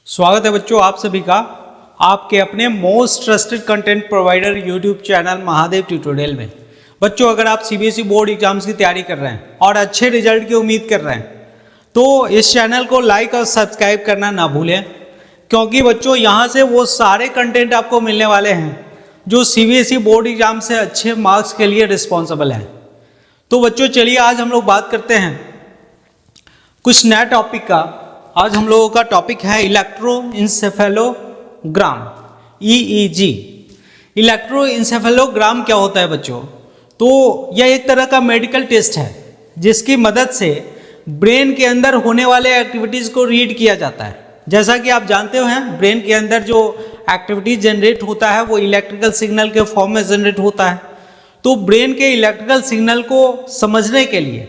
स्वागत है बच्चों आप सभी का आपके अपने most trusted content provider YouTube channel Mahadev tutorial में। बच्चों अगर आप सीबीएसई बोर्ड एग्जाम्स की तैयारी कर रहे हैं और अच्छे रिजल्ट की उम्मीद कर रहे हैं तो इस चैनल को लाइक और सब्सक्राइब करना ना भूलें, क्योंकि बच्चों यहाँ से वो सारे कंटेंट आपको मिलने वाले हैं जो सीबीएसई बोर्ड एग्जाम से अच्छे मार्क्स के लिए रिस्पॉन्सिबल हैं। तो बच्चों चलिए आज हम लोग बात करते हैं कुछ नया टॉपिक का। आज हम लोगों का टॉपिक है इलेक्ट्रोइंसेफेलोग्राम EEG। इलेक्ट्रोइंसेफेलोग्राम क्या होता है बच्चों? तो यह एक तरह का मेडिकल टेस्ट है जिसकी मदद से ब्रेन के अंदर होने वाले एक्टिविटीज़ को रीड किया जाता है। जैसा कि आप जानते हो हैं ब्रेन के अंदर जो एक्टिविटीज जनरेट होता है वो इलेक्ट्रिकल सिग्नल के फॉर्म में जनरेट होता है। तो ब्रेन के इलेक्ट्रिकल सिग्नल को समझने के लिए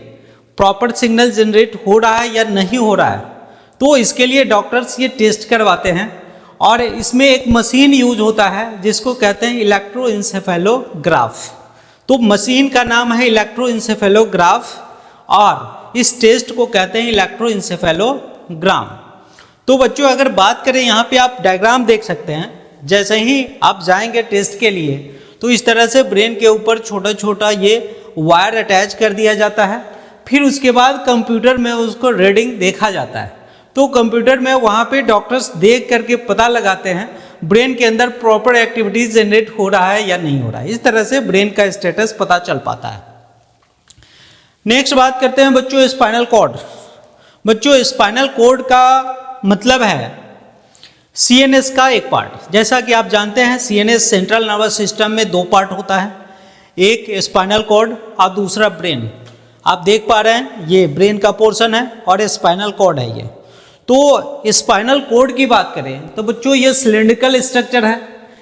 प्रॉपर सिग्नल जनरेट हो रहा है या नहीं हो रहा है तो इसके लिए डॉक्टर्स ये टेस्ट करवाते हैं और इसमें एक मशीन यूज होता है जिसको कहते हैं इलेक्ट्रोइंसेफेलोग्राफ। तो मशीन का नाम है इलेक्ट्रोइंसेफेलोग्राफ और इस टेस्ट को कहते हैं इलेक्ट्रोइंसेफेलोग्राम। तो बच्चों अगर बात करें यहाँ पे आप डायग्राम देख सकते हैं, जैसे ही आप जाएंगे टेस्ट के लिए तो इस तरह से ब्रेन के ऊपर छोटा छोटा ये वायर अटैच कर दिया जाता है। फिर उसके बाद कंप्यूटर में उसको रीडिंग देखा जाता है। तो कंप्यूटर में वहाँ पे डॉक्टर्स देख करके पता लगाते हैं ब्रेन के अंदर प्रॉपर एक्टिविटीज जनरेट हो रहा है या नहीं हो रहा है। इस तरह से ब्रेन का स्टेटस पता चल पाता है। नेक्स्ट बात करते हैं बच्चों स्पाइनल कॉर्ड। बच्चों स्पाइनल कॉर्ड का मतलब है CNS का एक पार्ट। जैसा कि आप जानते हैं CNS सेंट्रल नर्वस सिस्टम में दो पार्ट होता है, एक स्पाइनल कॉर्ड और दूसरा ब्रेन। आप देख पा रहे हैं ये ब्रेन का पोर्शन है और स्पाइनल कॉर्ड है ये। तो स्पाइनल कॉर्ड की बात करें तो बच्चों ये सिलेंड्रिकल स्ट्रक्चर है।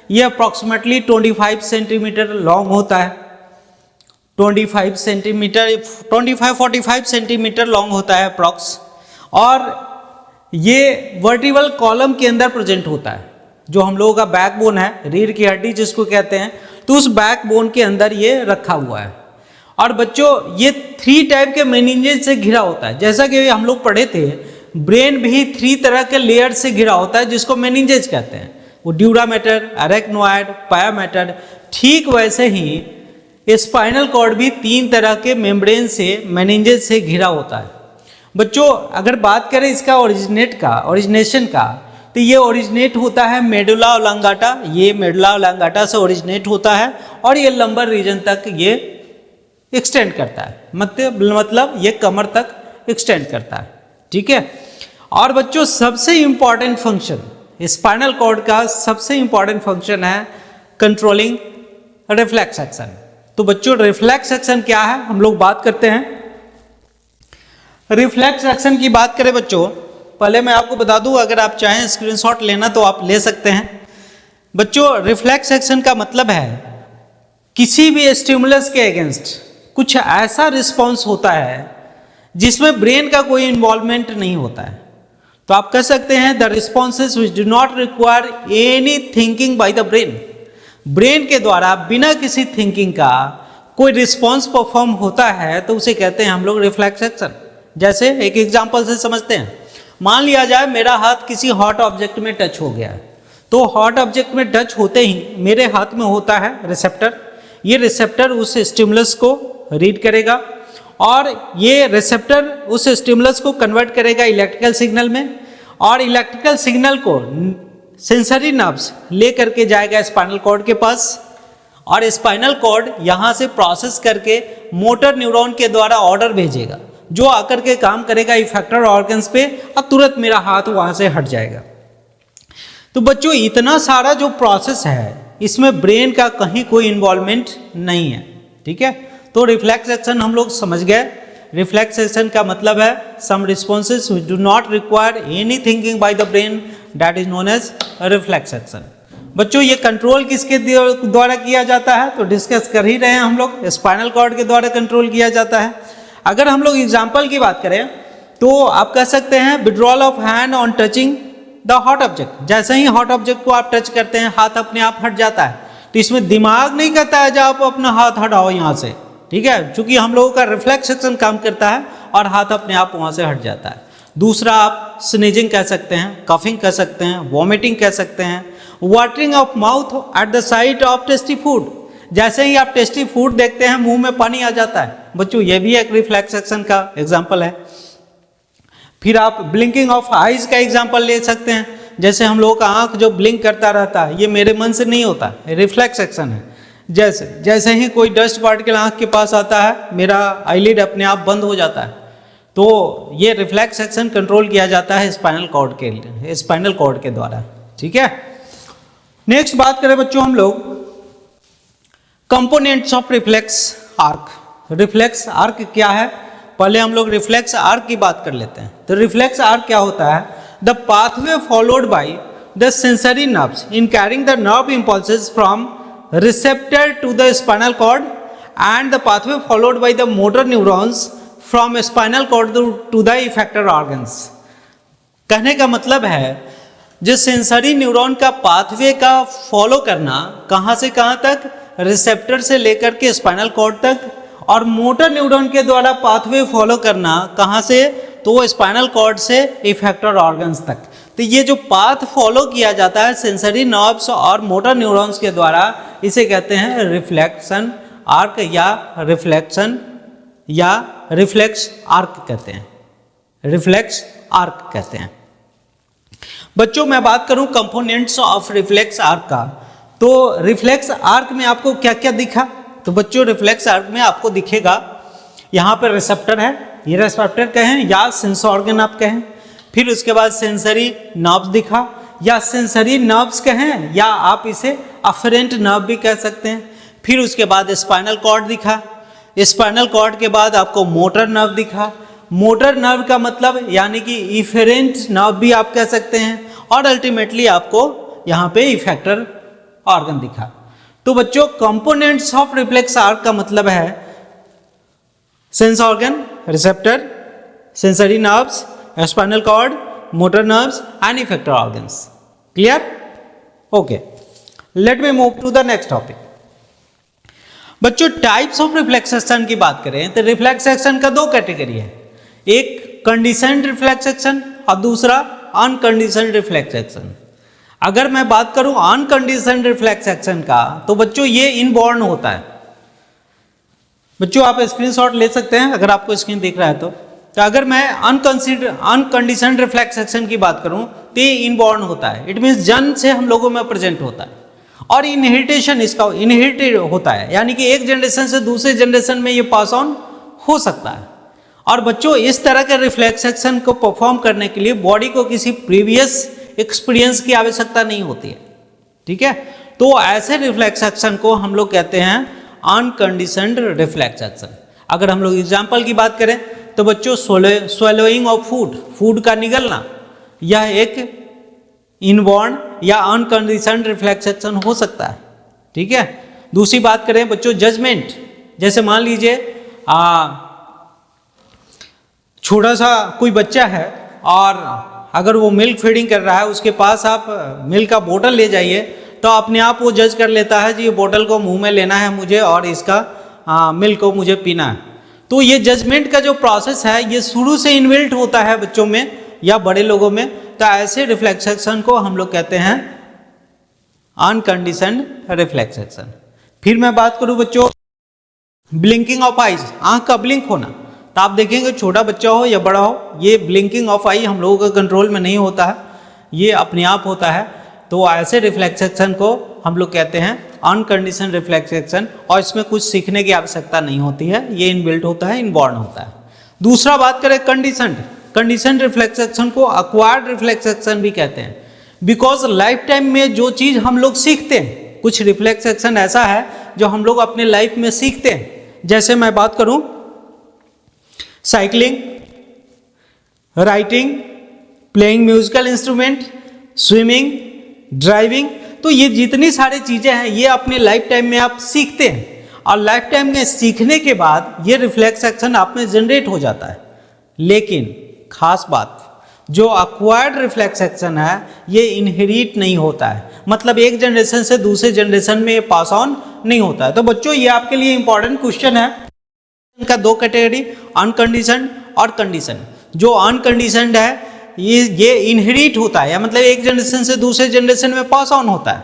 ये अप्रॉक्सीमेटली 25 सेंटीमीटर लॉन्ग होता है, 45 सेंटीमीटर लॉन्ग होता है अप्रॉक्स। और ये वर्टिबल कॉलम के अंदर प्रेजेंट होता है। जो हम लोगों का बैकबोन है, रीढ़ की हड्डी जिसको कहते हैं, तो उस बैकबोन के अंदर ये रखा हुआ है। और बच्चों ये 3 टाइप के मेनिंजेस से घिरा होता है। जैसा कि हम लोग पढ़े थे ब्रेन भी 3 तरह के लेयर से घिरा होता है जिसको मेनिंजेस कहते हैं, वो ड्यूरा मैटर, अरेक्नोइड, पाया मैटर। ठीक वैसे ही स्पाइनल कॉर्ड भी 3 तरह के मेम्ब्रेन से मेनिंजेस से घिरा होता है। बच्चों अगर बात करें इसका ओरिजिनेशन का तो ये ओरिजिनेट होता है मेडुला ओब्लांगाटा। ये मेडुला ओब्लांगाटा से ओरिजिनेट होता है और ये लंबर रीजन तक ये एक्सटेंड करता है, मतलब ये कमर तक एक्सटेंड करता है। ठीक है। और बच्चों सबसे इंपॉर्टेंट फंक्शन स्पाइनल कॉर्ड का सबसे इंपॉर्टेंट फंक्शन है कंट्रोलिंग रिफ्लेक्स एक्शन। तो बच्चों रिफ्लेक्स एक्शन क्या है हम लोग बात करते हैं। रिफ्लेक्स एक्शन की बात करें बच्चों, पहले मैं आपको बता दूं, अगर आप चाहें स्क्रीनशॉट लेना तो आप ले सकते हैं। बच्चों रिफ्लेक्स एक्शन का मतलब है किसी भी स्टिमुलस के अगेंस्ट कुछ ऐसा रिस्पॉन्स होता है जिसमें ब्रेन का कोई इन्वॉल्वमेंट नहीं होता है। तो आप कह सकते हैं the responses which do not require any thinking by the brain. Brain के द्वारा बिना किसी थिंकिंग का कोई रिस्पॉन्स परफॉर्म होता है तो उसे कहते हैं हम लोग रिफ्लेक्स एक्शन। जैसे एक एग्जांपल से समझते हैं, मान लिया जाए मेरा हाथ किसी हॉट ऑब्जेक्ट में टच हो गया है। तो हॉट ऑब्जेक्ट में टच होते ही मेरे हाथ में होता है रिसेप्टर। ये रिसेप्टर उस स्टिमुलस को रीड करेगा और ये रिसेप्टर उस स्टिमुलस को कन्वर्ट करेगा इलेक्ट्रिकल सिग्नल में, और इलेक्ट्रिकल सिग्नल को सेंसरी नर्व्स ले करके जाएगा स्पाइनल कॉर्ड के पास, और स्पाइनल कॉर्ड यहाँ से प्रोसेस करके मोटर न्यूरॉन के द्वारा ऑर्डर भेजेगा जो आकर के काम करेगा इफेक्टर ऑर्गन्स पे और तुरंत मेरा हाथ वहाँ से हट जाएगा। तो बच्चों इतना सारा जो प्रोसेस है इसमें ब्रेन का कहीं कोई इन्वॉल्वमेंट नहीं है। ठीक है। तो रिफ्लेक्स एक्शन हम लोग समझ गए। रिफ्लेक्स एक्शन का मतलब है some responses which do not require any thinking by the brain, that is known as reflex action. बच्चों ये कंट्रोल किसके द्वारा किया जाता है तो डिस्कस कर ही रहे हैं हम लोग, स्पाइनल कॉर्ड के द्वारा कंट्रोल किया जाता है। अगर हम लोग एग्जाम्पल की बात करें तो आप कह सकते हैं withdrawal of hand on touching the hot object. जैसे ही हॉट ऑब्जेक्ट को आप टच करते हैं हाथ अपने आप हट जाता है। तो इसमें दिमाग नहीं कहता है जब आप अपना हाथ हटाओ यहाँ से। ठीक है, क्योंकि हम लोगों का रिफ्लेक्स एक्शन काम करता है और हाथ अपने आप वहाँ से हट जाता है। दूसरा आप स्नीजिंग कह सकते हैं, कफिंग कह सकते हैं, वॉमिटिंग कह सकते हैं, watering of mouth at the site of tasty food, जैसे ही आप टेस्टी फूड देखते हैं मुंह में पानी आ जाता है। बच्चों ये भी एक रिफ्लेक्स एक्शन का एग्जाम्पल है। फिर आप ब्लिंकिंग ऑफ आइज का एग्जाम्पल ले सकते हैं, जैसे हम लोगों का आंख जो ब्लिंक करता रहता है, ये मेरे मन से नहीं होता, रिफ्लेक्स एक्शन है। जैसे ही कोई डस्ट पार्टिकल आंख के पास आता है, मेरा आईलिड अपने आप बंद हो जाता है। तो ये रिफ्लेक्स एक्शन कंट्रोल किया जाता है स्पाइनल कॉर्ड के द्वारा। ठीक है, नेक्स्ट बात करें बच्चों हम लोग components of reflex arc. Reflex arc क्या है, पहले हम लोग रिफ्लेक्स आर्क की बात कर लेते हैं। तो रिफ्लेक्स आर्क क्या होता है, the pathway followed by the sensory nerves in carrying the nerve impulses from receptor to the spinal cord and the pathway followed by the motor neurons from spinal cord to the effector organs. कहने का मतलब है जो sensory neuron का pathway का follow करना, कहाँ से कहाँ तक, रिसेप्टर से लेकर के स्पाइनल कॉर्ड तक, और मोटर न्यूरॉन के द्वारा पाथवे फॉलो करना कहाँ से, तो स्पाइनल कॉर्ड से इफेक्टर ऑर्गन्स तक। तो ये जो पाथ फॉलो किया जाता है सेंसरी नर्व्स और मोटर न्यूरॉन्स के द्वारा, इसे कहते हैं रिफ्लेक्शन आर्क या रिफ्लेक्स आर्क कहते हैं, रिफ्लेक्स आर्क कहते हैं। बच्चों मैं बात करूं कंपोनेंट्स ऑफ रिफ्लेक्स आर्क का, तो रिफ्लेक्स आर्क में आपको क्या क्या दिखा। तो बच्चों रिफ्लेक्स आर्क में आपको दिखेगा यहाँ पर रिसेप्टर है, ये रिसेप्टर कहें या सेंस ऑर्गन आप कहें। फिर उसके बाद सेंसरी नर्व्स दिखा, या सेंसरी नर्व्स कहें, या आप इसे अफरेंट नर्व भी कह सकते हैं। फिर उसके बाद स्पाइनल कॉर्ड दिखा, स्पाइनल कॉर्ड के बाद आपको मोटर नर्व दिखा। मोटर नर्व का मतलब यानी कि इफेरेंट नर्व भी आप कह सकते हैं, और अल्टीमेटली आपको यहाँ पे इफेक्टर ऑर्गन दिखा। तो बच्चों कंपोनेंट्स ऑफ रिफ्लेक्स आर्क का मतलब है sense organ, receptor, sensory nerves, spinal cord, motor nerves and effector organs. Clear? Okay, let me move to the next topic. बच्चों टाइप्स ऑफ रिफ्लेक्स एक्शन की बात करें तो रिफ्लेक्स एक्शन का दो कैटेगरी है, एक कंडीशनड रिफ्लेक्स एक्शन और दूसरा अनकंडीशनड रिफ्लेक्स एक्शन। अगर मैं बात करूं अनकंडीशनड रिफ्लेक्स एक्शन का, तो बच्चों ये इनबॉर्न होता है। बच्चों आप स्क्रीनशॉट ले सकते हैं अगर आपको स्क्रीन दिख रहा है तो अगर मैं अनकंडीशनड रिफ्लेक्स एक्शन की बात करूं तो ये इनबॉर्न होता है। इट मीन्स जन्म से हम लोगों में प्रेजेंट होता है, और इनहेरिटेशन इसका इनहेरिटेड होता है, यानी कि एक जनरेशन से दूसरे जनरेशन में ये पास ऑन हो सकता है। और बच्चों इस तरह के रिफ्लेक्स एक्शन को परफॉर्म करने के लिए बॉडी को किसी प्रीवियस एक्सपीरियंस की आवश्यकता नहीं होती है। ठीक है, तो ऐसे रिफ्लेक्स एक्शन को हम लोग कहते हैं अनकंडीशनड रिफ्लेक्स एक्शन। अगर हम लोग एग्जाम्पल की बात करें तो बच्चों स्वेलोइंग ऑफ फूड का निगलना, यह एक इनबॉर्न या अनकंडीशनड रिफ्लेक्स एक्शन हो सकता है। ठीक है, दूसरी बात करें बच्चों जजमेंट, जैसे मान लीजिए छोटा सा कोई बच्चा है और अगर वो मिल्क फीडिंग कर रहा है, उसके पास आप मिल्क का बोतल ले जाइए तो अपने आप वो जज कर लेता है जी ये बोतल को मुंह में लेना है मुझे और इसका मिल्क को मुझे पीना है। तो ये जजमेंट का जो प्रोसेस है ये शुरू से इनबिल्ट होता है बच्चों में या बड़े लोगों में। तो ऐसे रिफ्लेक्स एक्शन को हम लोग कहते हैं अनकंडीशनड रिफ्लेक्स एक्शन। फिर मैं बात करूं बच्चों ब्लिंकिंग ऑफ आइज, आंख का ब्लिंक होना। तो आप देखेंगे छोटा बच्चा हो या बड़ा हो, ये ब्लिंकिंग ऑफ आई हम लोगों के कंट्रोल में नहीं होता है, ये अपने आप होता है। तो ऐसे रिफ्लेक्स एक्शन को हम लोग कहते हैं अनकंडीशन रिफ्लेक्स एक्शन, और इसमें कुछ सीखने की आवश्यकता नहीं होती है, ये इनबिल्ट होता है, इनबॉर्न होता है। दूसरा बात करें कंडीशनड रिफ्लेक्स एक्शन को एक्वायर्ड रिफ्लेक्स एक्शन भी कहते हैं, बिकॉज लाइफ टाइम में जो चीज़ हम लोग सीखते हैं, कुछ रिफ्लेक्स एक्शन ऐसा है जो हम लोग अपने लाइफ में सीखते हैं। जैसे मैं बात करूं cycling, writing, playing musical instrument, swimming, driving, तो ये जितनी सारी चीज़ें हैं ये अपने लाइफ टाइम में आप सीखते हैं, और लाइफ टाइम में सीखने के बाद ये रिफ्लेक्स एक्शन आप में जनरेट हो जाता है। लेकिन खास बात, जो एक्वायर्ड रिफ्लेक्स एक्शन है ये इनहेरिट नहीं होता है, मतलब एक जनरेशन से दूसरे जनरेशन में ये पास ऑन नहीं होता है। तो बच्चों ये आपके लिए इंपॉर्टेंट क्वेश्चन है, इनका दो कैटेगरी अनकंडीशनड और कंडीशन। जो अनकंडीशनड है ये इनहेरिट होता है, या मतलब एक जनरेशन से दूसरे जनरेशन में पास ऑन होता है,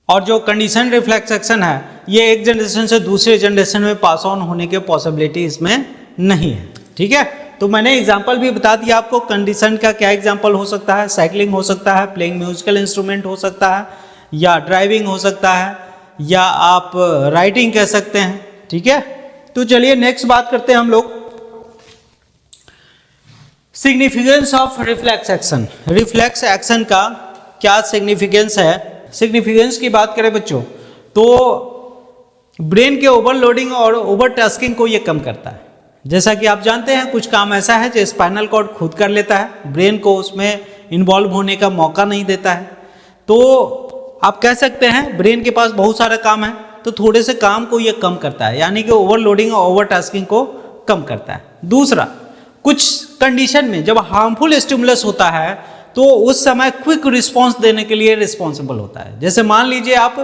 और जो कंडीशन रिफ्लेक्स एक्शन है ये एक जनरेशन से दूसरे जनरेशन में पास ऑन होने के पॉसिबिलिटी इसमें नहीं है। ठीक है, तो मैंने एग्जांपल भी बता दिया आपको। कंडीशन का क्या एग्जांपल हो सकता है, साइकिलिंग हो सकता है, प्लेइंग म्यूजिकल इंस्ट्रूमेंट हो सकता है, या ड्राइविंग हो सकता है, या आप राइटिंग कह सकते हैं। ठीक है, तो चलिए नेक्स्ट बात करते हैं हम लोग significance of reflex action. Reflex action का क्या सिग्निफिकेंस है। सिग्निफिकेंस की बात करें बच्चों तो ब्रेन के ओवरलोडिंग और ओवर टास्किंग को ये कम करता है। जैसा कि आप जानते हैं कुछ काम ऐसा है जो स्पाइनल कॉर्ड खुद कर लेता है, ब्रेन को उसमें इन्वॉल्व होने का मौका नहीं देता है। तो आप कह सकते हैं ब्रेन के पास बहुत सारा काम है, तो थोड़े से काम को ये कम करता है, यानी कि ओवरलोडिंग और ओवर टास्किंग को कम करता है। दूसरा, कुछ कंडीशन में जब हार्मफुल स्टिमुलस होता है तो उस समय क्विक रिस्पांस देने के लिए रिस्पॉन्सिबल होता है। जैसे मान लीजिए आप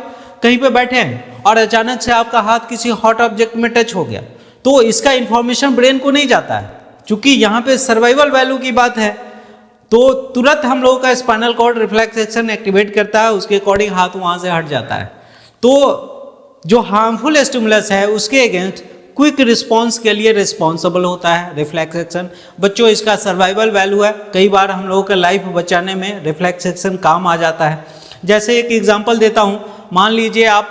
कहीं पे बैठे हैं और अचानक से आपका हाथ किसी हॉट ऑब्जेक्ट में टच हो गया, तो इसका इंफॉर्मेशन ब्रेन को नहीं जाता है, क्योंकि यहाँ पे सर्वाइवल वैल्यू की बात है। तो तुरंत हम लोगों का spinal cord reflex action activate करता है, उसके अकॉर्डिंग हाथ वहाँ से हट जाता है। तो जो हार्मफुल स्टिमुलस है उसके अगेंस्ट क्विक रिस्पांस के लिए रिस्पॉन्सिबल होता है रिफ्लेक्स एक्शन। बच्चों इसका सर्वाइवल वैल्यू है, कई बार हम लोगों का लाइफ बचाने में रिफ्लेक्स एक्शन काम आ जाता है। जैसे एक एग्जांपल देता हूँ, मान लीजिए आप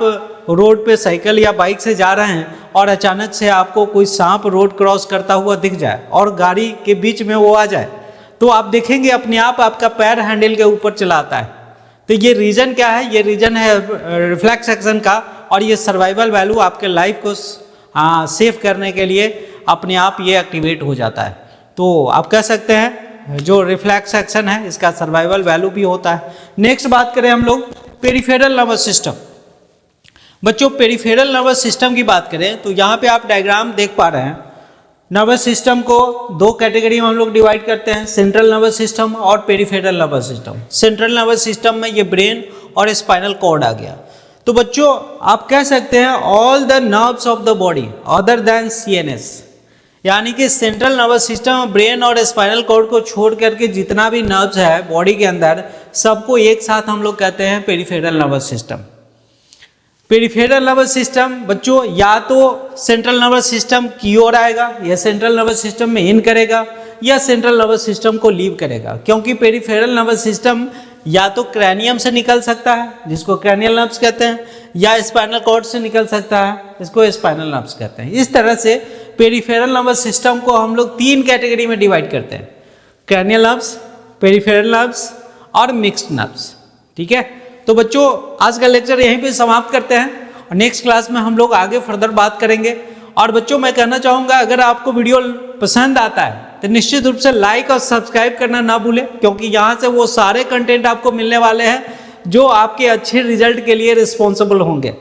रोड पे साइकिल या बाइक से जा रहे हैं और अचानक से आपको कोई सांप रोड क्रॉस करता हुआ दिख जाए और गाड़ी के बीच में वो आ जाए, तो आप देखेंगे अपने आप आपका पैर हैंडल के ऊपर चला आता है। तो ये रीजन क्या है, ये रीजन है रिफ्लेक्स एक्शन का, और ये सर्वाइवल वैल्यू आपके लाइफ को सेव करने के लिए अपने आप ये एक्टिवेट हो जाता है। तो आप कह सकते हैं जो रिफ्लेक्स एक्शन है इसका सर्वाइवल वैल्यू भी होता है। नेक्स्ट बात करें हम लोग पेरिफेरल नर्वस सिस्टम। बच्चों पेरिफेरल नर्वस सिस्टम की बात करें तो यहाँ पे आप डायग्राम देख पा रहे हैं। नर्वस सिस्टम को दो कैटेगरी में हम लोग डिवाइड करते हैं, सेंट्रल नर्वस सिस्टम और peripheral nervous system. Central nervous system में ये ब्रेन और स्पाइनल कॉर्ड आ गया। तो बच्चों आप कह सकते हैं all the nerves of the body other than CNS, यानी कि सेंट्रल नर्वस सिस्टम ब्रेन और स्पाइनल कॉर्ड को छोड़ करके जितना भी नर्व्स है बॉडी के अंदर सबको एक साथ हम लोग कहते हैं peripheral nervous system. Peripheral nervous system बच्चों या तो सेंट्रल नर्वस सिस्टम की ओर आएगा, या सेंट्रल नर्वस सिस्टम में इन करेगा, या सेंट्रल नर्वस सिस्टम को लीव करेगा। क्योंकि पेरिफेरल नर्वस सिस्टम या तो क्रैनियम से निकल सकता है जिसको क्रैनियल नर्व्स कहते हैं, या स्पाइनल कॉर्ड से निकल सकता है इसको स्पाइनल नर्व्स कहते हैं। इस तरह से पेरिफेरल नर्वस सिस्टम को हम लोग तीन कैटेगरी में डिवाइड करते हैं, क्रैनियल नर्व्स, पेरिफेरल नर्व्स और मिक्स्ड नर्व्स। ठीक है, तो बच्चों आज का लेक्चर यहीं पे समाप्त करते हैं और नेक्स्ट क्लास में हम लोग आगे फर्दर बात करेंगे। और बच्चों मैं कहना चाहूँगा अगर आपको वीडियो पसंद आता है तो निश्चित रूप से लाइक और सब्सक्राइब करना ना भूलें, क्योंकि यहाँ से वो सारे कंटेंट आपको मिलने वाले हैं जो आपके अच्छे रिजल्ट के लिए रिस्पॉन्सिबल होंगे।